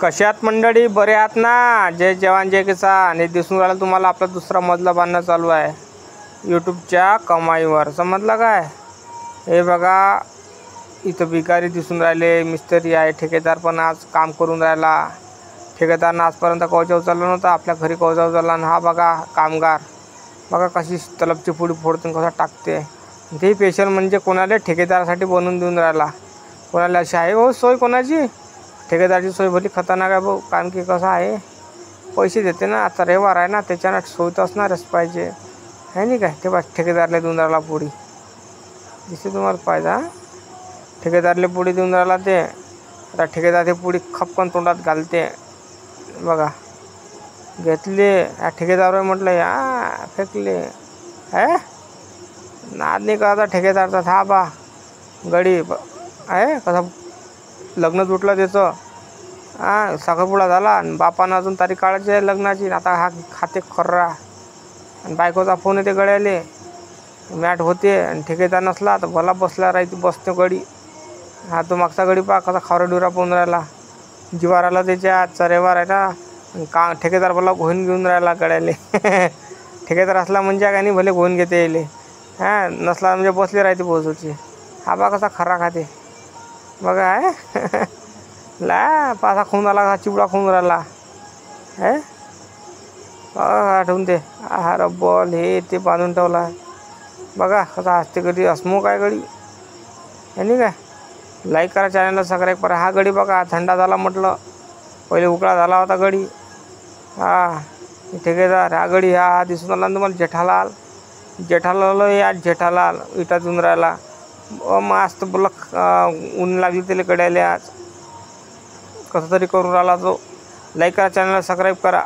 कशात मंडळी बरे आहात ना? जय जवान जय किसान. हे दिसून राहिलं तुम्हाला आपला दुसरा मजला बांधणं चालू आहे यूट्यूबच्या कमाईवर. समजलं काय? हे बघा इथं भिकारी दिसून राहिले, मिस्त्री आहे, ठेकेदार पण आज काम करून राहिला. ठेकेदारनं आजपर्यंत कवचा उचलला नव्हता, आपल्या घरी कवचा उचलला. आणि हा बघा कामगार, बघा कशी तलपची पुडी फोडते, कसा टाकते. ते स्पेशल म्हणजे कोणाला ठेकेदारासाठी बनवून देऊन राहिला. कोणाला अशी आहे हो सोय कोणाची? ठेकेदारची सोय भली खतरनाक आहे भाऊ. कारण की कसं आहे, पैसे देते ना, आता रविवार आहे ना, त्याच्यानं सोय तर असणारच पाहिजे, आहे नाही काय? ते बस ठेकेदारला देऊन राहिला पुडी, दिसते तुम्हाला पाहिजे. हां, ठेकेदारला पुडी देऊन राहिला ते. आता ठेकेदार ते पुडी खपकन तोंडात घालते. बघा घेतले या ठेकेदार, म्हटलं या फेकले. आहे नाद नाही करता ठेकेदारचा. था बा गडी आहे कसा लग्न तुटलं त्याचं. हां, साखरपुडा झाला आणि बापानं अजून तारीख काढायची आहे लग्नाची. आता हा खाते खर्रा. आणि बायकोचा फोन येते गड्याले, मॅट होते. आणि ठेकेदार नसला तर भला बसला राहते, बसतो गडी. हा तो मागचा गडी पहा कसा खावरा पाहून राहिला. जीवार आला त्याच्या. आजचा रविवार आहे ना, का ठेकेदार भला घोऊन घेऊन राहिला गड्याले. ठेकेदार असला म्हणजे काय नाही, भले घोऊन घेते येले. हां, नसला म्हणजे बसले राहते पोहोचूची. हा बा कसा खर्रा खाते बघा. आहे ला पासा खाऊन राहिला, कसा चिवडा खाऊन राहिला. आहे आठवून ते हा रब्बल हे ते बांधून ठेवला. बघा कसा हसते कधी हसमुख आहे गडी, आहे नाही काय? लाईक करा, चॅनलला सबस्क्राईब करा. हा गडी बघा थंडा झाला म्हटलं, पहिले उकळा झाला होता गडी. हा ठेकेदार हा गडी, हा दिसून आला तुम्हाला जेठालाल. जेठालाल या जेठालाल इटा देऊन राहिला. मस्त बोला ऊन लागली त्याला गड्याले आज. कसं तरी करून राहिला तो. लाईक करा, चॅनलला सबस्क्राईब करा.